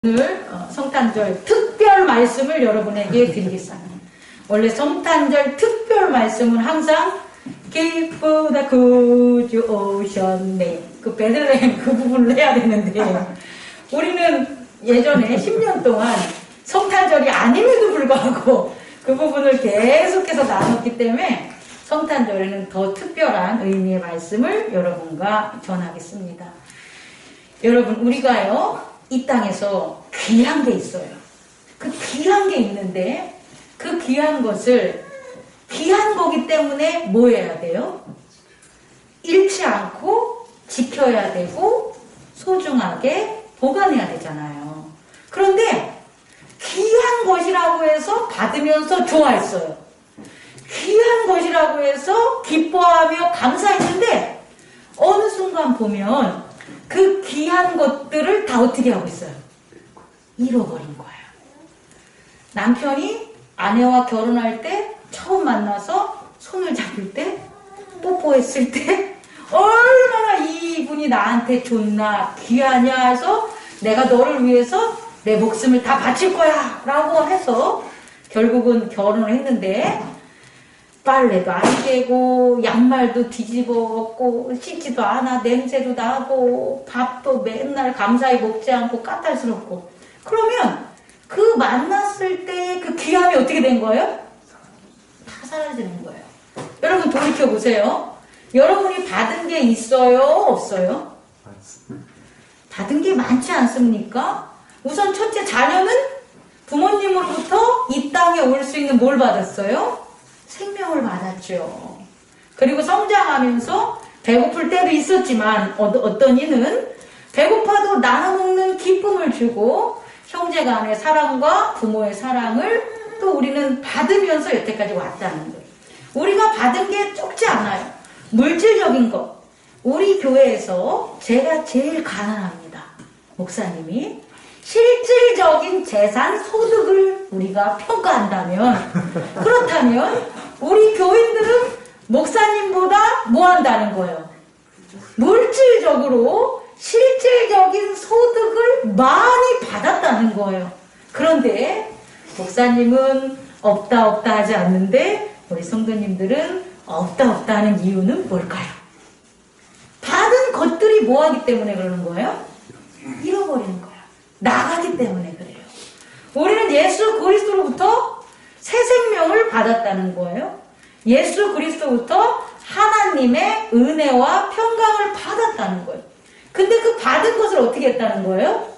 오늘 성탄절 특별 말씀을 여러분에게 드리겠습니다. 원래 성탄절 특별 말씀은 항상 기쁘다 구주 오셨네, 그 베들레헴 그 부분을 해야 되는데, 우리는 예전에 10년 동안 성탄절이 아님에도 불구하고 그 부분을 계속해서 나눴기 때문에 성탄절에는 더 특별한 의미의 말씀을 여러분과 전하겠습니다. 여러분, 우리가요 이 땅에서 귀한 게 있어요. 그 귀한 게 있는데, 그 귀한 것을, 귀한 거기 때문에 뭐 해야 돼요? 잃지 않고 지켜야 되고 소중하게 보관해야 되잖아요. 그런데 귀한 것이라고 해서 받으면서 좋아했어요. 귀한 것이라고 해서 기뻐하며 감사했는데, 어느 순간 보면 그 귀한 것들을 다 어떻게 하고 있어요? 잃어버린 거예요. 남편이 아내와 결혼할 때 처음 만나서 손을 잡을 때, 뽀뽀했을 때 얼마나 이분이 나한테 좋나, 귀하냐 해서 내가 너를 위해서 내 목숨을 다 바칠 거야 라고 해서 결국은 결혼을 했는데, 빨래도 안 깨고 양말도 뒤집어 엎고 씻지도 않아, 냄새도 나고 밥도 맨날 감사히 먹지 않고 까탈스럽고, 그러면 그 만났을 때 그 귀함이 어떻게 된 거예요? 다 사라지는 거예요. 여러분 돌이켜보세요. 여러분이 받은 게 있어요? 없어요? 받은 게 많지 않습니까? 우선 첫째, 자녀는 부모님으로부터 이 땅에 올 수 있는 뭘 받았어요? 생명을 받았죠. 그리고 성장하면서 배고플 때도 있었지만 어떤 이는 배고파도 나눠 먹는 기쁨을 주고, 형제간의 사랑과 부모의 사랑을 또 우리는 받으면서 여태까지 왔다는 거예요. 우리가 받은 게 적지 않아요. 물질적인 것. 우리 교회에서 제가 제일 가난합니다. 목사님이 실질적인 재산 소득을 우리가 평가한다면, 그렇다면 우리 교인들은 목사님보다 뭐 한다는 거예요? 물질적으로 실질적인 소득을 많이 받았다는 거예요. 그런데 목사님은 없다 하지 않는데, 우리 성도님들은 없다 하는 이유는 뭘까요? 받은 것들이 뭐 하기 때문에 그러는 거예요? 잃어버리는 거예요. 나가기 때문에 그래요. 우리는 예수 그리스도로부터 새 생명을 받았다는 거예요. 예수 그리스도부터 하나님의 은혜와 평강을 받았다는 거예요. 근데 그 받은 것을 어떻게 했다는 거예요?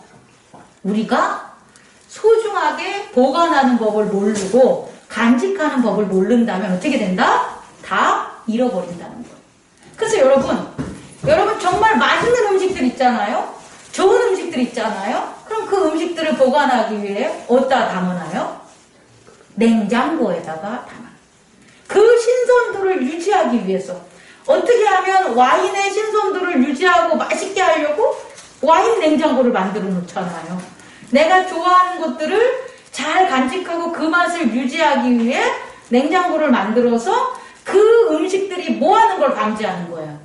우리가 소중하게 보관하는 법을 모르고 간직하는 법을 모른다면 어떻게 된다? 다 잃어버린다는 거예요. 그래서 여러분 정말 맛있는 음식들 있잖아요. 좋은 음식들 있잖아요. 그럼 그 음식들을 보관하기 위해 어디다 담아놔요? 냉장고에다가 담아놔요. 그 신선도를 유지하기 위해서 어떻게 하면 와인의 신선도를 유지하고 맛있게 하려고 와인 냉장고를 만들어 놓잖아요. 내가 좋아하는 것들을 잘 간직하고 그 맛을 유지하기 위해 냉장고를 만들어서 그 음식들이 뭐 하는 걸 방지하는 거예요?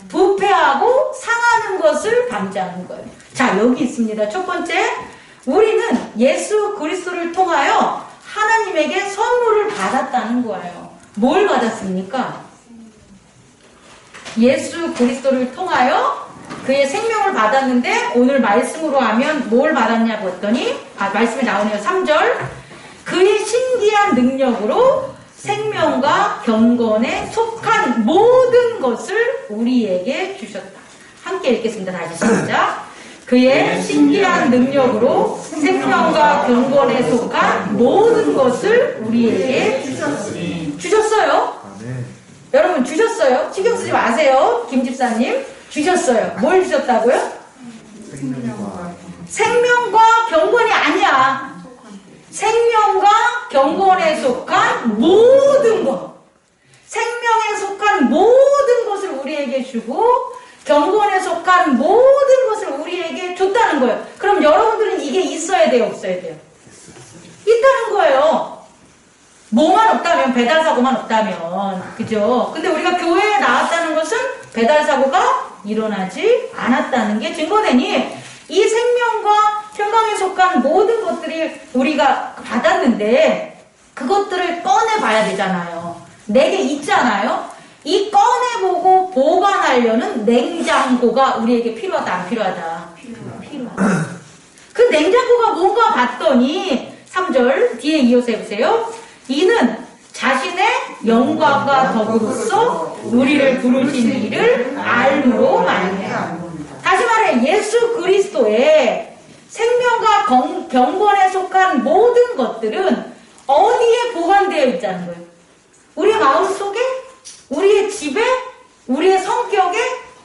부패하고 상하는 것을 방지하는 거예요. 자, 여기 있습니다. 첫 번째, 우리는 예수 그리스도를 통하여 하나님에게 선물을 받았다는 거예요. 뭘 받았습니까? 예수 그리스도를 통하여 그의 생명을 받았는데, 오늘 말씀으로 하면 뭘 받았냐고 했더니, 말씀이 나오네요. 3절. 그의 신기한 능력으로 생명과 경건에 속한 모든 것을 우리에게 주셨다. 함께 읽겠습니다. 다시 시작. 그의 신기한 능력으로 생명과 경건에 속한 모든 것을 우리에게 주셨어요. 여러분 주셨어요. 신경 쓰지 마세요. 김 집사님 주셨어요. 뭘 주셨다고요? 생명과 경건이 아니야. 생명과 경건에 속한 모든 것. 생명에 속한 모든 것을 우리에게 주고 경건에 속한 모든 것을 우리에게 줬다는 거예요. 그럼 여러분들은 이게 있어야 돼요? 없어야 돼요? 있다는 거예요. 뭐만 없다면, 배달사고만 없다면, 그죠? 근데 우리가 교회에 나왔다는 것은 배달사고가 일어나지 않았다는 게 증거되니, 이 생명과 관한 모든 것들이 우리가 받았는데 그것들을 꺼내봐야 되잖아요. 내게 있잖아요. 이 꺼내보고 보관하려는 냉장고가 우리에게 필요하다, 안 필요하다? 필요하다. 그 냉장고가 뭔가 봤더니 3절 뒤에 이어서 해보세요. 이는 자신의 영광과 덕으로서 우리를 부르신 이를 알므로 말미암아. 다시 말해 예수 그리스도의 생명과 경건에 속한 모든 것들은 어디에 보관되어 있다는 거예요? 우리의 마음속에? 우리의 집에? 우리의 성격에?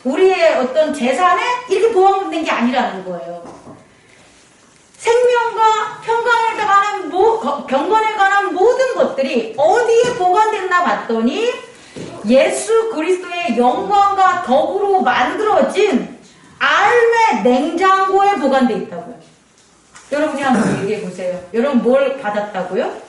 우리의 어떤 재산에? 이렇게 보관된 게 아니라는 거예요. 생명과 경건에 관한 모든 것들이 어디에 보관됐나 봤더니 예수 그리스도의 영광과 덕으로 만들어진 알의 냉장고에 보관되어 있다고요. 여러분이 한번 얘기해 보세요. 여러분 뭘 받았다고요?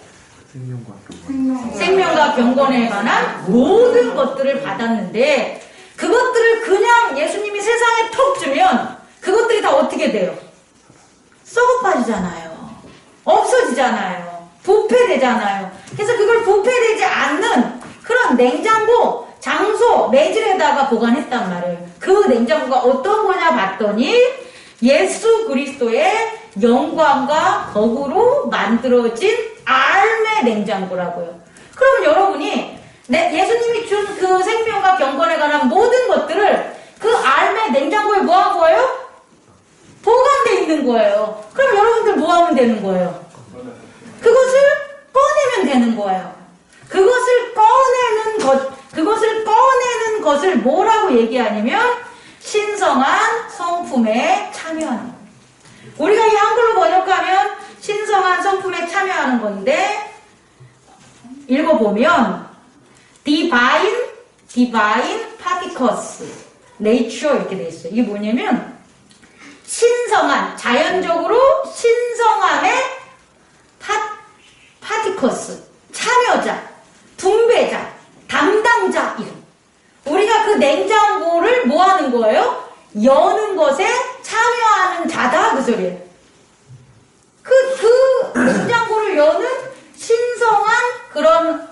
생명과 경건에 관한 모든 것들을 받았는데 그것들을 그냥 예수님이 세상에 톡 주면 그것들이 다 어떻게 돼요? 썩어 빠지잖아요. 없어지잖아요. 부패되잖아요. 그래서 그걸 부패되지 않는 그런 냉장고, 장소, 매질에다가 보관했단 말이에요. 그 냉장고가 어떤 거냐 봤더니 예수 그리스도의 영광과 덕으로 만들어진 알의 냉장고라고요. 그럼 여러분이 예수님이 준 그 생명과 경건에 관한 모든 것들을 그 알의 냉장고에 뭐 한 거예요? 보관돼 있는 거예요. 그럼 여러분들 뭐 하면 되는 거예요? 그것을 꺼내면 되는 거예요. 그것을 꺼내는 것을 뭐라고 얘기하냐면 신성한 성품에 참여하는 거예요. 우리가 이 한글로 번역하면 신성한 성품에 참여하는 건데 읽어보면 divine particles nature 이렇게 돼 있어요. 이게 뭐냐면 신성한, 자연적으로 신성함의 particles, 참여자, 분배자, 담당자 이름. 우리가 그 냉장고를 뭐 하는 거예요? 여는 것에 참여하는 자다 그 소리예요. 그 냉장고를 여는 신성한 그런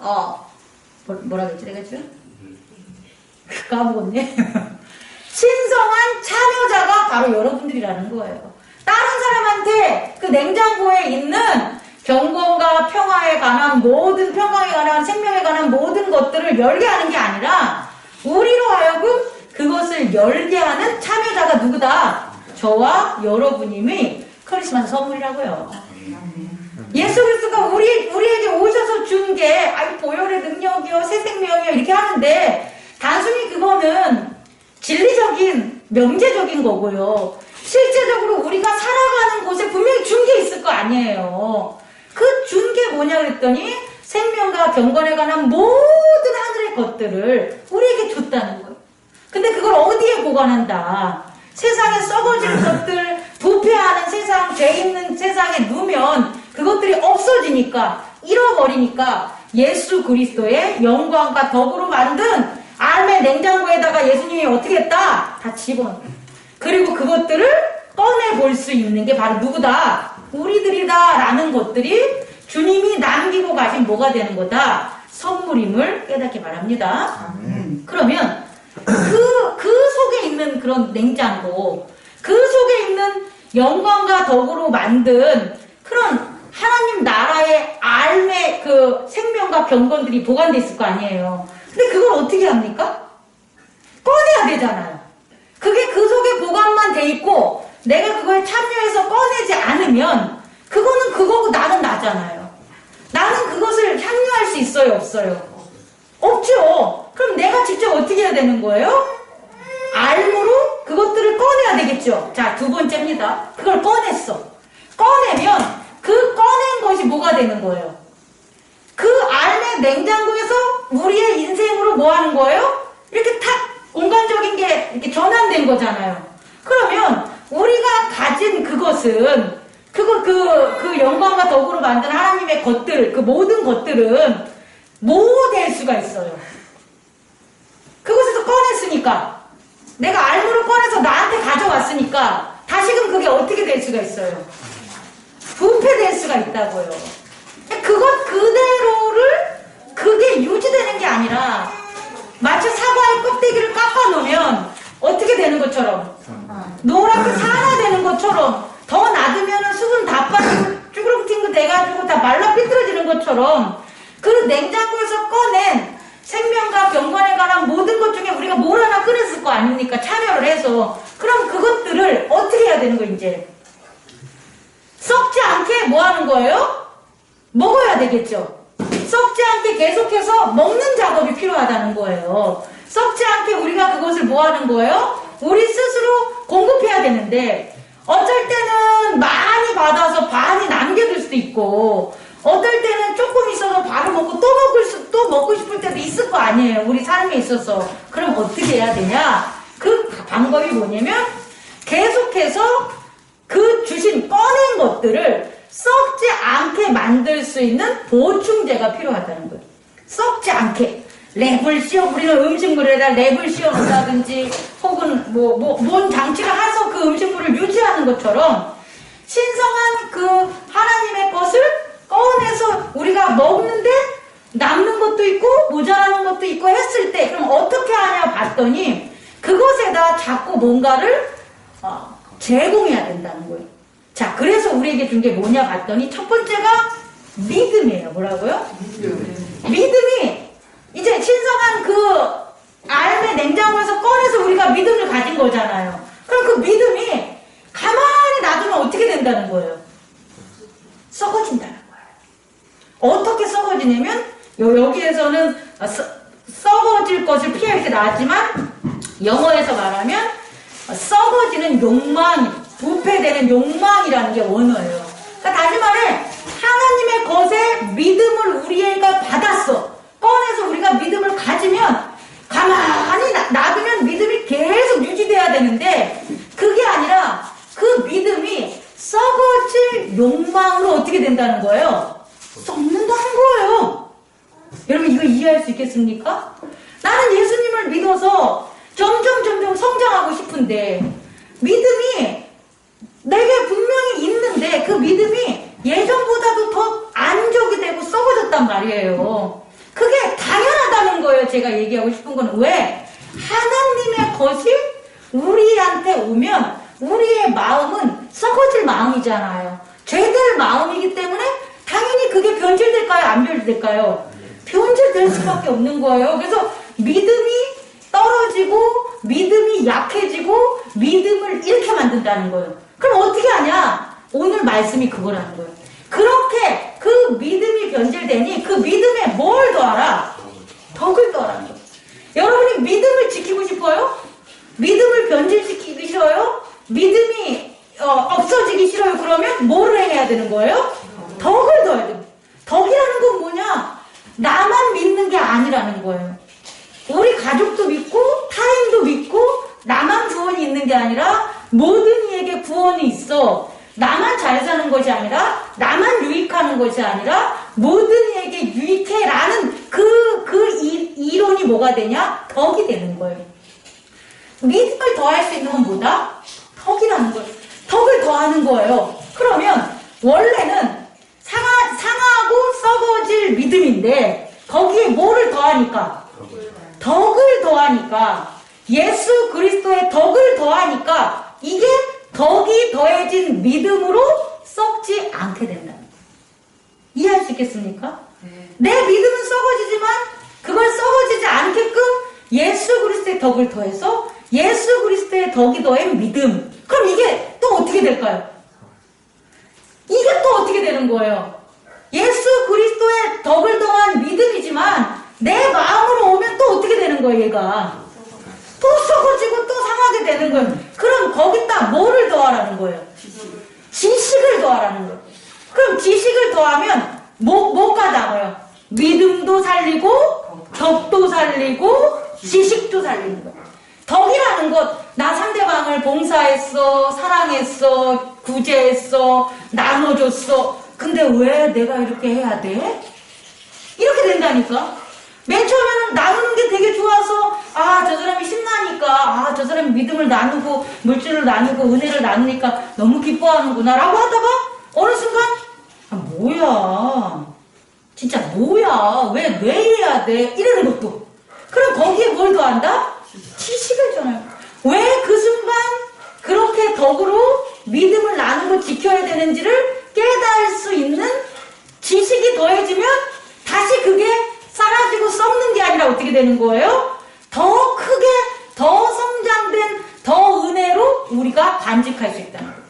뭐라 그랬지 내가 지금? 까먹었네. 신성한 참여자가 바로 여러분들이라는 거예요. 다른 사람한테 그 냉장고에 있는 경건과 평강에 관한 생명에 관한 모든 것들을 열게 하는 게 아니라 우리로 하여금 그것을 열게 하는 참여자가 누구다? 저와 여러분님이 크리스마스 선물이라고요. 예수 그리스도가 우리에게 오셔서 준 게 보혈의 능력이요, 새 생명이요 이렇게 하는데 단순히 그거는 진리적인 명제적인 거고요. 실제적으로 우리가 살아가는 곳에 분명히 준 게 있을 거 아니에요. 그 준 게 뭐냐 그랬더니 생명과 경건에 관한 모든 하늘의 것들을 우리에게 줬다는 거예요. 근데 그걸 어디에 보관한다? 세상에 썩어진 것들, 부패하는 세상, 죄 있는 세상에 누면 그것들이 없어지니까, 잃어버리니까 예수 그리스도의 영광과 덕으로 만든 알의 냉장고에다가 예수님이 어떻게 했다? 다 집어넣어. 그리고 그것들을 꺼내볼 수 있는 게 바로 누구다? 우리들이다 라는 것들이 주님이 남기고 가신 뭐가 되는 거다? 선물임을 깨닫게 바랍니다. 그러면 그 속에 있는 그런 냉장고, 그 속에 있는 영광과 덕으로 만든 그런 하나님 나라의 알의 그 생명과 경건들이 보관되어 있을 거 아니에요. 근데 그걸 어떻게 합니까? 꺼내야 되잖아요. 그게 그 속에 보관만 돼 있고 내가 그거에 참여해서 꺼내지 않으면 그거는 그거고 나는 나잖아요. 나는 그것을 향유할 수 있어요? 없어요? 없죠. 그럼 내가 직접 어떻게 해야 되는 거예요? 알므로 그것들을 꺼내야 되겠죠. 자, 두 번째입니다. 그걸 꺼냈어. 꺼내면 그 꺼낸 것이 뭐가 되는 거예요? 그 알의 냉장고에서 우리의 인생으로 뭐 하는 거예요? 이렇게 탁 공간적인 게 이렇게 전환된 거잖아요. 그러면 우리가 가진 그것은 그 영광과 덕으로 만든 하나님의 것들, 그 모든 것들은 뭐 될 수가 있어요? 그것에서 꺼냈으니까 내가 알므로 꺼내서 나한테 가져왔으니까 다시금 그게 어떻게 될 수가 있어요? 부패될 수가 있다고요. 그것 그대로를 그게 유지되는 게 아니라 마치 사과의 껍데기를 깎아놓으면 어떻게 되는 것처럼 노랗게 산화되는 것처럼 더 놔두면 수분 다 빠지고 쭈그렁팅그 돼가지고 다 말라 삐뚤어지는 것처럼 그 냉장고에서 꺼낸 생명과 경건에 관한 모든 것 중에 우리가 뭘 하나 꺼냈을 거 아닙니까? 참여를 해서. 그럼 그것들을 어떻게 해야 되는 거예요, 이제? 썩지 않게 뭐 하는 거예요? 먹어야 되겠죠. 썩지 않게 계속해서 먹는 작업이 필요하다는 거예요. 썩지 않게 우리가 그것을 뭐 하는 거예요? 우리 스스로 공급해야 되는데 어쩔 때는 많이 받아서 반이 남겨둘 수도 있고 어떨 때는 조금 있어서 바로 먹고 또 먹고 싶을 때도 있을 거 아니에요. 우리 삶에 있어서. 그럼 어떻게 해야 되냐? 그 방법이 뭐냐면 계속해서 그 주신 꺼낸 것들을 썩지 않게 만들 수 있는 보충제가 필요하다는 거예요. 썩지 않게. 랩을 씌워, 우리는 음식물에다 랩을 씌워 놓는다든지 혹은 뭔 장치를 해서 그 음식물을 유지하는 것처럼 신성한 그 하나님의 것을 꺼내서 우리가 먹는데 남는 것도 있고 모자라는 것도 있고 했을 때 그럼 어떻게 하냐 봤더니 그것에다 자꾸 뭔가를 제공해야 된다는 거예요. 자, 그래서 우리에게 준 게 뭐냐 봤더니 첫 번째가 믿음이에요. 뭐라고요? 믿음이 이제 신성한 그 알의 냉장고에서 꺼내서 우리가 믿음을 가진 거잖아요. 그럼 그 믿음이 가만히 놔두면 어떻게 된다는 거예요? 썩어진다는 거예요. 어떻게 썩어지냐면 여기에서는 썩어질 것을 피해 이렇게 나왔지만 영어에서 말하면 썩어지는 욕망, 부패되는 욕망이라는 게 원어예요. 그러니까 다시 말해 하나님의 것에 믿음을 우리가 받았어. 꺼내서 우리가 믿음을 가지면 가만히 놔두면 믿음이 계속 유지돼야 되는데 그게 아니라 그 믿음이 썩어질 욕망으로 어떻게 된다는 거예요? 썩는다는 거예요. 여러분 이거 이해할 수 있겠습니까? 나는 예수님을 믿어서 점점 성장하고 싶은데 믿음이 내게 분명히 있는데 그 믿음이 예전보다도 더 안족이 되고 썩어졌단 말이에요. 그게 당연하다는 거예요. 제가 얘기하고 싶은 건 왜? 하나님의 것이 우리한테 오면 우리의 마음은 썩어질 마음이잖아요. 죄될 마음이기 때문에 당연히 그게 변질될까요? 안 변질될까요? 변질될 수밖에 없는 거예요. 그래서 믿음이 떨어지고 믿음이 약해지고 믿음을 잃게 만든다는 거예요. 그럼 어떻게 하냐? 오늘 말씀이 그거라는 거예요. 그렇게 그 믿음이 변질되니 그 믿음에 뭘 더하라? 덕을 더하라는 거예요. 여러분이 믿음을 지키고 싶어요? 믿음을 변질시키기 싫어요? 믿음이 없어지기 싫어요? 그러면 뭐를 해야 되는 거예요? 덕을 더해야 돼요. 덕이라는 건 뭐냐? 나만 믿는 게 아니라는 거예요. 우리 가족도 믿고 타인도 믿고 나만 구원이 있는 게 아니라 모든 이에게 구원이 있어. 나만 잘 사는 것이 아니라 나만 유익하는 것이 아니라 모든 이에게 유익해라는 이론이 뭐가 되냐? 덕이 되는 거예요. 믿음을 더할 수 있는 건 뭐다? 덕이라는 거예요. 덕을 더하는 거예요. 그러면 원래는 상하고 썩어질 믿음인데 거기에 뭐를 더하니까? 덕을 더하니까 예수 그리스도의 덕을 더하니까 이게 덕이 더해진 믿음으로 썩지 않게 된다. 이해할 수 있겠습니까? 내 믿음은 썩어지지만 그걸 썩어지지 않게끔 예수 그리스도의 덕을 더해서 예수 그리스도의 덕이 더한 믿음. 그럼 이게 또 어떻게 될까요? 이게 또 어떻게 되는 거예요? 예수 그리스도의 덕을 더한 믿음이지만 내 마음으로 오면 또 어떻게 되는 거예요, 얘가? 또 썩어지고 또 상하게 되는 거예요. 그럼 거기다 뭐를 더하라는 거예요? 지식을 더하라는 거예요. 그럼 지식을 더하면 뭐가 남아요? 믿음도 살리고 덕도 살리고 지식도 살리는 거예요. 덕이라는 것, 나 상대방을 봉사했어, 사랑했어, 구제했어, 나눠줬어. 근데 왜 내가 이렇게 해야 돼? 이렇게 된다니까. 맨 처음에는 나누는 게 되게 좋아서 저 사람이 신나니까 저 사람이 믿음을 나누고 물질을 나누고 은혜를 나누니까 너무 기뻐하는구나 라고 하다가 어느 순간 뭐야? 진짜 뭐야? 왜 해야 돼? 이러는 것도. 그럼 거기에 뭘 더한다? 지식을 줘요. 왜 그 순간 그렇게 덕으로 믿음을 나누고 지켜야 되는지를 깨달을 수 있는 지식이 더해지면 다시 그게 사라지고 썩는 게 아니라 어떻게 되는 거예요? 더 크게, 더 성장된, 더 은혜로 우리가 간직할 수 있다는 거예요.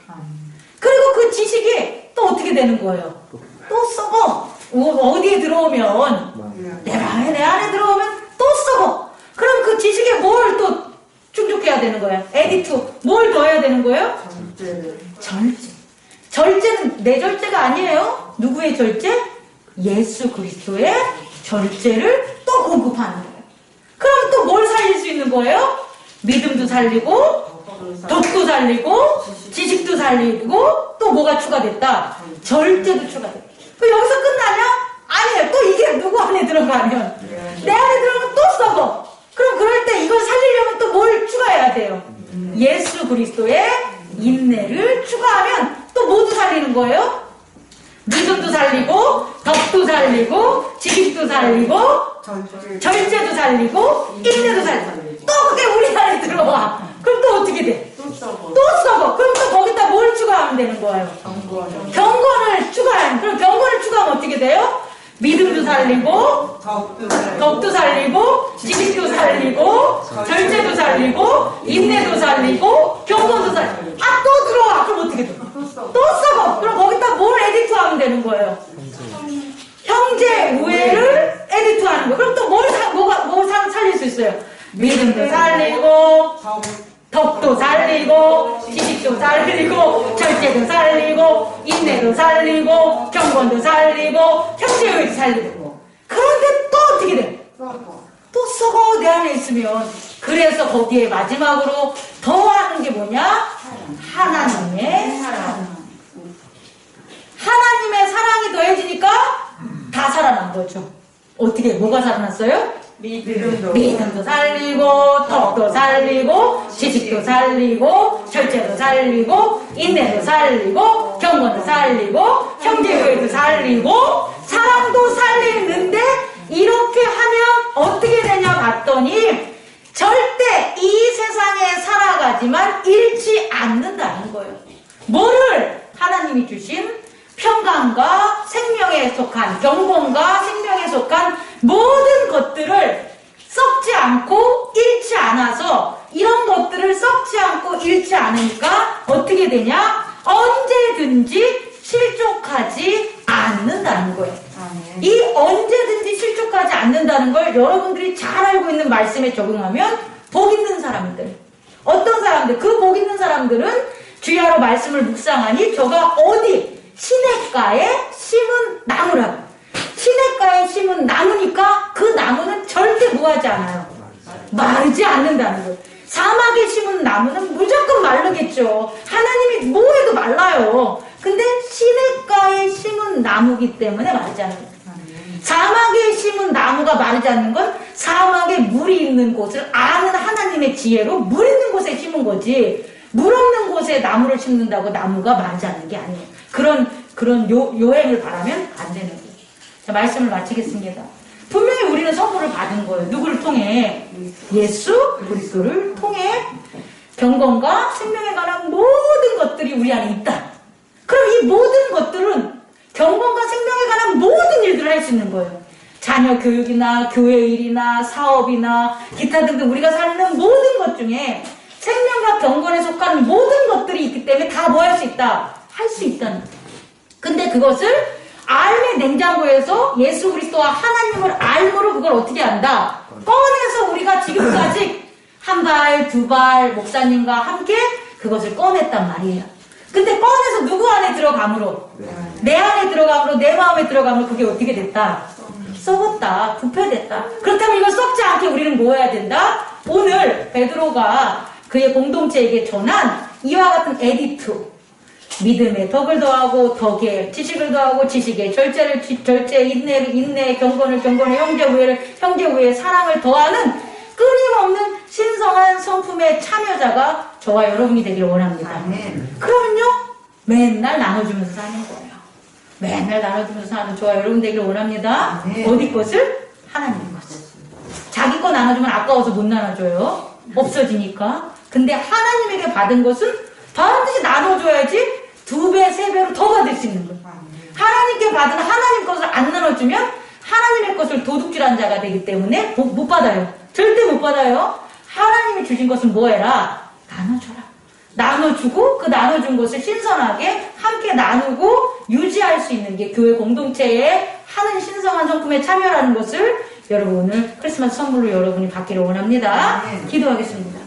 그리고 그 지식이 또 어떻게 되는 거예요? 또 썩어. 어디에 들어오면, 내 안에 들어오면 또 썩어. 그럼 그 지식에 뭘 또 충족해야 되는 거예요? 에디트. 뭘 더해야 되는 거예요? 절제. 절제는 내 절제가 아니에요. 누구의 절제? 예수 그리스도의 절제를 또 공급하는 거예요. 그럼 또 뭘 살릴 수 있는 거예요? 믿음도 살리고, 덕도 살리고, 지식도 살리고, 또 뭐가 추가됐다? 절제도 추가됐다. 그 여기서 끝나냐? 아니에요. 또 이게 누구 안에 들어가면, 내 안에 들어가면 또 썩어. 그럼 그럴 때 이걸 살리려면 또 뭘 추가해야 돼요? 예수 그리스도의 인내를 추가하면 또 모두 살리는 거예요? 믿음도 살리고, 덕도 살리고, 지식도 살리고, 절제도 살리고, 인내도 살리고. 또 그게 우리 안에 들어와. 그럼 또 어떻게 돼? 또 썩어. 그럼 또 거기다 뭘 추가하면 되는 거예요? 경건을 추가하면. 그럼 경건을 추가하면 어떻게 돼요? 믿음도 살리고, 덕도 살리고, 지식도 살리고, 절제도 살리고, 인내도 살리고, 경건도 살리고. 아, 또 들어와. 그럼 어떻게 돼? 또 썩어. 그럼 거기다 뭘 에디트하면 되는 거예요? 형제 우애를 에디트하는 거예요. 그럼 또 뭘 살릴 수 있어요? 믿음도 살리고, 덕도 살리고, 지식도 살리고, 절제도 살리고, 인내도 살리고, 경건도 살리고, 형제우애도 살리고. 그런데 또 어떻게 돼? 또 썩어 내 안에 있으면. 그래서 거기에 마지막으로 더하는 게 뭐냐? 하나님의 사랑. 하나님의 사랑이 더해지니까 다 살아난 거죠. 어떻게 뭐가 살아났어요? 믿음도 살리고, 덕도 살리고, 지식도 살리고, 절제도 살리고, 인내도 살리고, 경건도 살리고, 형제우애도 살리고, 사랑도 살리는데 이렇게 하면 어떻게 되냐 봤더니 절대 이 세상에 살아가지만 잃지 않는다는 거예요. 뭐를? 하나님이 주신 평강과 생명에 속한, 경건과 생명에 속한 모든 것들을 썩지 않고 잃지 않아서, 이런 것들을 썩지 않고 잃지 않으니까 어떻게 되냐? 언제든지 실족하지 않는다는 거예요. 이 언제든지 실족하지 않는다는 걸 여러분들이 잘 알고 있는 말씀에 적용하면 복 있는 사람들, 어떤 사람들, 그 복 있는 사람들은 주야로 말씀을 묵상하니 저가 어디 시냇가에 심은 나무라고. 시냇가에 심은 나무니까 그 나무는 절대 뭐하지 않아요? 마르지 않는다는 거예요. 사막에 심은 나무는 무조건 마르겠죠. 하나님이 뭐 해도 말라요. 근데 시냇가에 심은 나무기 때문에 마르지 않는 거예요. 사막에 심은 나무가 마르지 않는 건 사막에 물이 있는 곳을 아는 하나님의 지혜로 물 있는 곳에 심은 거지, 물 없는 곳에 나무를 심는다고 나무가 마르지 않는 게 아니에요. 그런 요행을 바라면 안 되는 거예요. 자, 말씀을 마치겠습니다. 분명히 우리는 선물을 받은 거예요. 누구를 통해? 예수 그리스도를 통해 경건과 생명에 관한 모든 것들이 우리 안에 있다. 그럼 이 모든 것들은 경건과 생명에 관한 모든 일들을 할 수 있는 거예요. 자녀 교육이나 교회 일이나 사업이나 기타 등등 우리가 사는 모든 것 중에 생명과 경건에 속한 모든 것들이 있기 때문에 다 뭐 할 수 있다? 할 수 있다는 거예요. 근데 그것을 알의 냉장고에서 예수 그리스도와 하나님을 알므로 그걸 어떻게 한다? 꺼내서 우리가 지금까지 한 발, 두 발 목사님과 함께 그것을 꺼냈단 말이에요. 근데 꺼내서 누구 안에 들어감으로? 내 안에 들어감으로, 내 마음에 들어감으로 그게 어떻게 됐다? 썩었다. 부패됐다. 그렇다면 이걸 썩지 않게 우리는 뭐 해야 된다? 오늘 베드로가 그의 공동체에게 전한 이와 같은 에디트, 믿음에 덕을 더하고 덕에 지식을 더하고 지식에 절제, 인내, 경건에 형제 우애의 사랑을 더하는 끊임없는 신성한 성품의 참여자가 저와 여러분이 되기를 원합니다. 그러면요 맨날 나눠주면서 사는 거예요. 맨날 나눠주면서 사는 저와 여러분 되기를 원합니다. 네. 어디 것을? 하나님의 것을. 자기 거 나눠주면 아까워서 못 나눠줘요. 없어지니까. 근데 하나님에게 받은 것은 반드시 나눠줘야지 2배, 3배로 더 받을 수 있는 거예요. 하나님께 받은 하나님 것을 안 나눠주면 하나님의 것을 도둑질한 자가 되기 때문에 못 받아요. 절대 못 받아요. 하나님이 주신 것은 뭐해라? 나눠줘라. 나눠주고 그 나눠준 것을 신선하게 함께 나누고 유지할 수 있는 게 교회 공동체에 하는 신성한 성품에 참여라는 것을 여러분 오늘 크리스마스 선물로 여러분이 받기를 원합니다. 네. 기도하겠습니다.